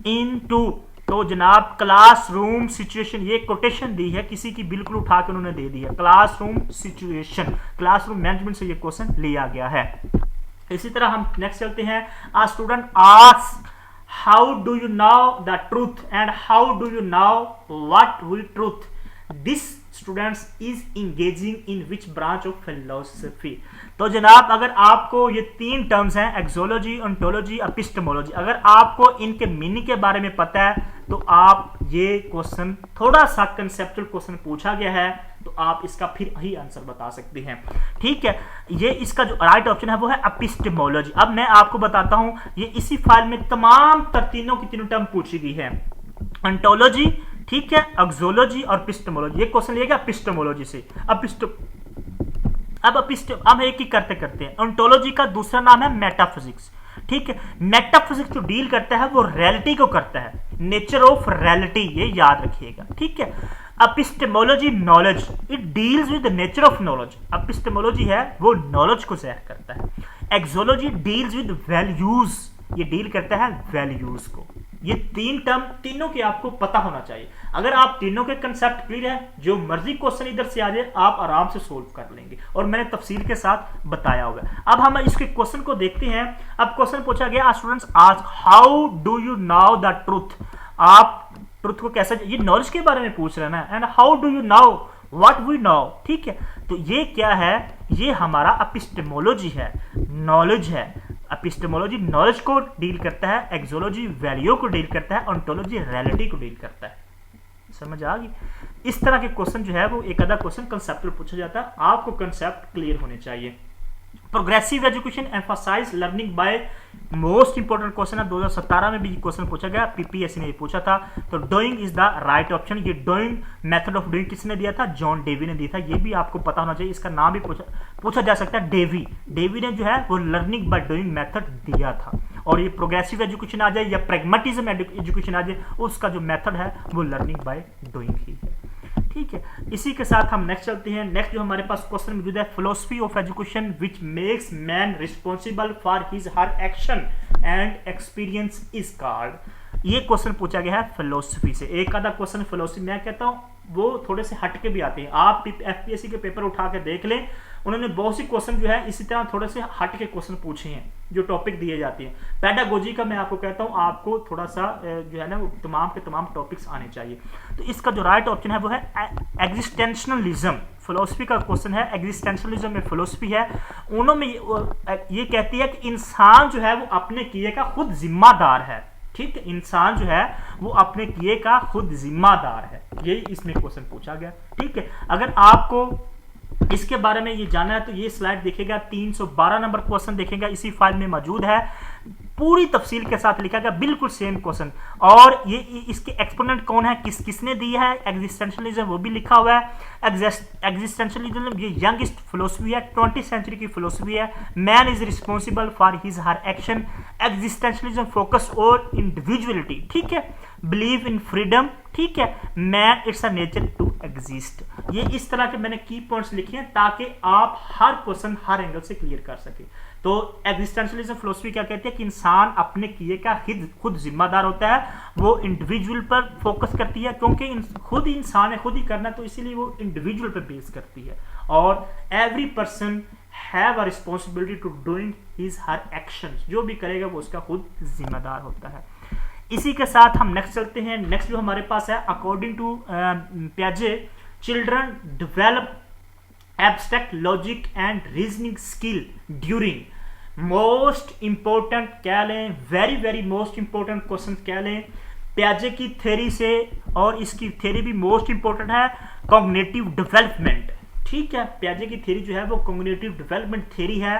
into, तो जनाब क्लासरूम सिचुएशन, ये कोटेशन दी है किसी की, बिल्कुल उठा के उन्होंने दे दी है। क्लासरूम सिचुएशन, क्लासरूम मैनेजमेंट से ये क्वेश्चन लिया गया है। इसी तरह हम नेक्स्ट चलते हैं। A student ask how do you know the truth and how do you know what we truth, this students is engaging in which branch of philosophy. तो जनाब अगर आपको ये 3 टर्म्स हैं, एक्सोलॉजी, ओंटोलॉजी, एपिस्टेमोलॉजी, अगर आपको इनके मीनिंग के बारे में पता है तो आप ये क्वेश्चन, थोड़ा सा कंसेप्चुअल क्वेश्चन पूछा गया है तो आप इसका फिर ही आंसर बता सकते हैं, ठीक है। ये इसका जो राइट ऑप्शन है वो है एपिस्टेमोलॉजी। अब मैं आपको बताता हूं, ये इसी फाइल में तमाम तीनों की तीनों टर्म पूछी गई है। ओंटोलॉजी, ठीक है, एक्सोलॉजी और एपिस्टेमोलॉजी। ये क्वेश्चन लिया गया एपिस्टेमोलॉजी से। अब एक ही करते करते हैं। ओंटोलॉजी का दूसरा नाम है मेटाफिजिक्स, ठीक है। मेटाफिजिक्स जो डील करता है वो रियलिटी को करता है, नेचर ऑफ रियलिटी, ये याद रखिएगा, ठीक है। Epistemology knowledge, it deals with the nature of knowledge. Epistemology है वो नॉलेज को ज़ाहिर करता है। एक्सोलॉजी डील्स विद वैल्यूज, ये डील करता है वैल्यूज को। ये 3 टर्म, तीनों के आपको पता होना चाहिए। अगर आप तीनों के कंसेप्ट क्लियर है, जो मर्जी क्वेश्चन इधर से आ जाए आप आराम से सोल्व कर लेंगे, और मैंने तफसील के साथ बताया होगा। अब हम इसके क्वेश्चन को देखते हैं। अब क्वेश्चन पूछा गया, students ask how do you know the truth, आप ट्रूथ को कैसे, ये नॉलेज के बारे में पूछ रहे हैं ना, and how do you know what we know, ठीक है। तो ये क्या है, ये हमारा एपिस्टेमोलॉजी है, नॉलेज है। एपिस्टेमोलॉजी नॉलेज को डील करता है, एक्सोलॉजी वैल्यू को डील करता है, ओंटोलॉजी रियलिटी को डील करता है। समझ आ गई? इस तरह के क्वेश्चन जो है वो एक आधा क्वेश्चन कंसेप्चुअल पूछा जाता है, आपको कंसेप्ट क्लियर होने चाहिए। Progressive education emphasise learning by, most important question है, 2017 में भी क्वेश्चन पूछा गया, पीपीएससी ने पूछा था। तो doing is the right option. ये डूइंग, मेथड ऑफ डूइंग किसने दिया था? जॉन डेवी ने दिया था। ये भी आपको पता होना चाहिए, इसका नाम भी पूछा जा सकता है, डेवी ने जो है वो लर्निंग बाय डूइंग मेथड दिया था। और ये प्रोग्रेसिव एजुकेशन आ जाए या प्रैग्मेटिज्म एजुकेशन आ जाए, उसका जो मेथड है वो लर्निंग बाय डूइंग ही है। ठीक है, इसी के साथ हम नेक्स्ट चलते हैं। नेक्स्ट जो हमारे पास क्वेश्चन मौजूद है, philosophy of education which makes man responsible for his her action and experience is called. ये क्वेश्चन पूछा गया है फिलोसफी से। एक आधा क्वेश्चन फिलोसफी मैं कहता हूँ वो थोड़े से हटके भी आते हैं, आप एफपीएससी के पेपर उठा के देख लें, उन्होंने बहुत सी क्वेश्चन जो है इसी तरह थोड़े से हट के क्वेश्चन पूछे हैं जो टॉपिक दिए जाते हैं। पेडागोजी का मैं आपको कहता हूं आपको थोड़ा सा जो है ना वो तमाम के तमाम टॉपिक्स आने चाहिए। तो इसका जो राइट ऑप्शन है वो है एग्जिस्टेंशनलिज्म। फिलोसफी का क्वेश्चन है, एग्जिस्टेंशनलिज्म में फिलोसफी है। उन्होंने ये कहती है कि इंसान जो है वो अपने किए का खुद जिम्मेदार है। ठीक है, इंसान जो है वो अपने किए का खुद जिम्मेदार है, यही इसमें क्वेश्चन पूछा गया। ठीक है, अगर आपको इसके बारे में ये जानना है तो ये स्लाइड देखेगा, 312 नंबर क्वेश्चन देखेगा, इसी फाइल में मौजूद है, पूरी तफसील के साथ लिखा गया, बिल्कुल सेम क्वेश्चन। और ये इसके एक्सपोनेंट कौन है, किसने दिया है, एग्जिस्टेंशलिज्म वो भी लिखा हुआ है। एग्जिस्टेंशलिज्म ये यंगेस्ट फिलोसफी है, 20वीं सेंचुरी की फिलोसफी है। Man is responsible for his her action. Existentialism focus on individuality. ठीक है, बिलीव इन फ्रीडम। ठीक है, man it's a nature to exist. ये इस तरह के मैंने की पॉइंट्स लिखे हैं ताकि आप हर क्वेश्चन हर एंगल से क्लियर कर सके। तो एग्जिस्टेंशलिज्म फिलोसफी क्या कहती है कि इंसान अपने किए का खुद जिम्मेदार होता है, वो इंडिविजुअल पर फोकस करती है, क्योंकि खुद इंसान है, खुद ही करना, तो इसीलिए वो इंडिविजुअल पर बेस करती है। और every person have a responsibility to doing his her actions, जो भी करेगा वो उसका खुद जिम्मेदार होता है। इसी के साथ हम नेक्स्ट चलते हैं। नेक्स्ट जो हमारे पास है, अकॉर्डिंग टू पियाजे, children develop abstract logic and reasoning skill during. Most important कह लें, very very most important question कह लें पियाजे की थ्योरी से, और इसकी थ्योरी भी मोस्ट इंपॉर्टेंट है, कॉग्निटिव डेवलपमेंट। ठीक है, पियाजे की थ्योरी जो है वो कॉग्निटिव डेवलपमेंट थ्योरी है,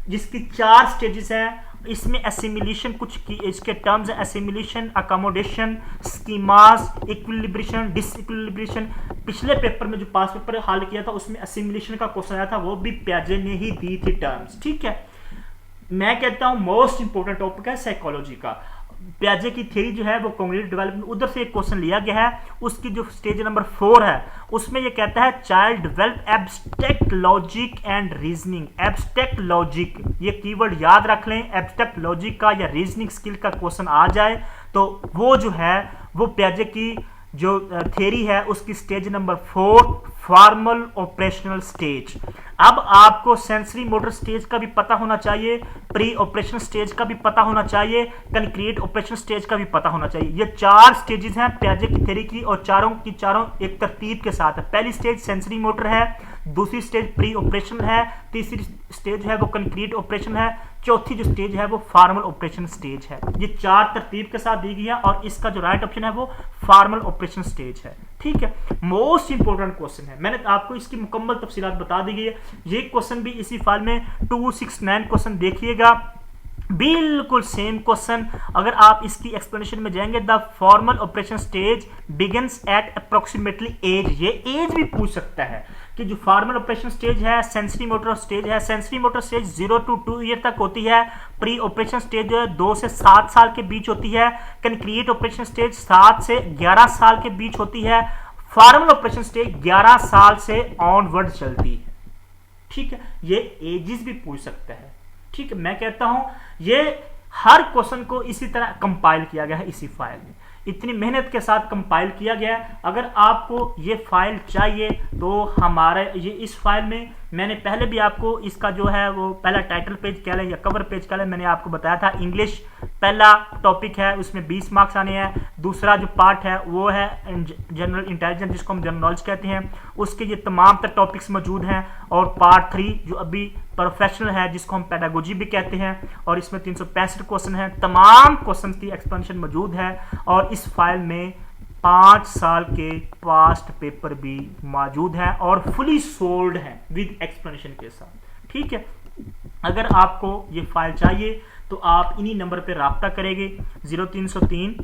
जिसकी 4 स्टेजेस हैं। इसमें एसिमिलेशन, कुछ की इसके टर्म्स है, एसिमिलेशन, अकोमोडेशन, स्कीमास, इक्विलिब्रेशन, डिसइक्विलिब्रेशन। पिछले पेपर में जो पास पेपर हल किया था उसमें एसिमिलेशन का क्वेश्चन आया था, वो भी पियाजे ने ही दी थी टर्म्स। ठीक है, मैं कहता हूं मोस्ट इंपोर्टेंट टॉपिक है साइकोलॉजी का। पियाजे की थ्योरी जो है वो कॉग्निटिव डेवलपमेंट, उधर से एक क्वेश्चन लिया गया है, उसकी जो स्टेज नंबर 4 है उसमें ये कहता है child develop abstract logic and reasoning. Abstract logic, ये कीवर्ड याद रख लें, एब्स्ट्रैक्ट लॉजिक का या रीजनिंग स्किल का क्वेश्चन आ जाए तो वो जो है वो पियाजे की जो थ्योरी है उसकी stage number 4, formal operational stage. अब आपको सेंसरी मोटर स्टेज का भी पता होना चाहिए, प्री ऑपरेशन स्टेज का भी पता होना चाहिए, कंक्रीट ऑपरेशन स्टेज का भी पता होना चाहिए। ये 4 स्टेजेस हैं पियाजे की थ्योरी की, और चारों की चारों एक तरतीब के साथ है। पहली स्टेज सेंसरी मोटर है, दूसरी स्टेज प्री ऑपरेशन है, तीसरी स्टेज है वो कंक्रीट ऑपरेशन है, चौथी जो स्टेज है वो फॉर्मल ऑपरेशन स्टेज है। ये 4 तरतीब के साथ दी गई है, और इसका जो राइट ऑप्शन है वो फॉर्मल ऑपरेशन स्टेज है। ठीक है, मोस्ट इंपोर्टेंट क्वेश्चन है, मैंने आपको इसकी मुकम्मल तफसीलात बता दी गई है। ये क्वेश्चन भी इसी फाइल में 269 क्वेश्चन देखिएगा, बिल्कुल सेम क्वेश्चन। अगर आप इसकी एक्सप्लेनेशन में जाएंगे, the formal operation stage begins at approximately age, ये एज भी पूछ सकता है कि जो फॉर्मल ऑपरेशन स्टेज है, सेंसरी मोटर स्टेज है, sensory motor stage 0 to 2 year तक होती है। प्री ऑपरेशन स्टेज जो है 2 से 7 साल के बीच होती है। कंक्रीट ऑपरेशन स्टेज 7 से 11 साल के बीच होती है। फॉर्मल ऑपरेशन स्टेज 11 साल से ऑनवर्ड चलती है। ठीक है, ये एजिस भी पूछ सकता है। ठीक है, मैं कहता हूं ये हर क्वेश्चन को इसी तरह कंपाइल किया गया है, इसी फाइल में इतनी मेहनत के साथ कंपाइल किया गया है। अगर आपको ये फाइल चाहिए तो हमारे ये इस फाइल में मैंने पहले भी आपको इसका जो है वो पहला टाइटल पेज कह लें या कवर पेज कह लें, मैंने आपको बताया था। इंग्लिश पहला टॉपिक है, उसमें 20 मार्क्स आने हैं। दूसरा जो पार्ट है वो है जनरल इंटेलिजेंस, जिसको हम जनरल नॉलेज कहते हैं, उसके ये तमाम तर टॉपिक्स मौजूद हैं। और पार्ट 3 जो अभी प्रोफेशनल है, जिसको हम पेडागोजी भी कहते हैं, और इसमें 365 क्वेश्चन हैं। तमाम क्वेश्चन की एक्सप्लेनेशन मौजूद है, और इस फाइल में 5 साल के पास्ट पेपर भी मौजूद हैं और फुली सोल्ड हैं विद एक्सप्लेनेशन के साथ। ठीक है, अगर आपको ये फाइल चाहिए तो आप इन्हीं नंबर पे राब्ता करेंगे 0303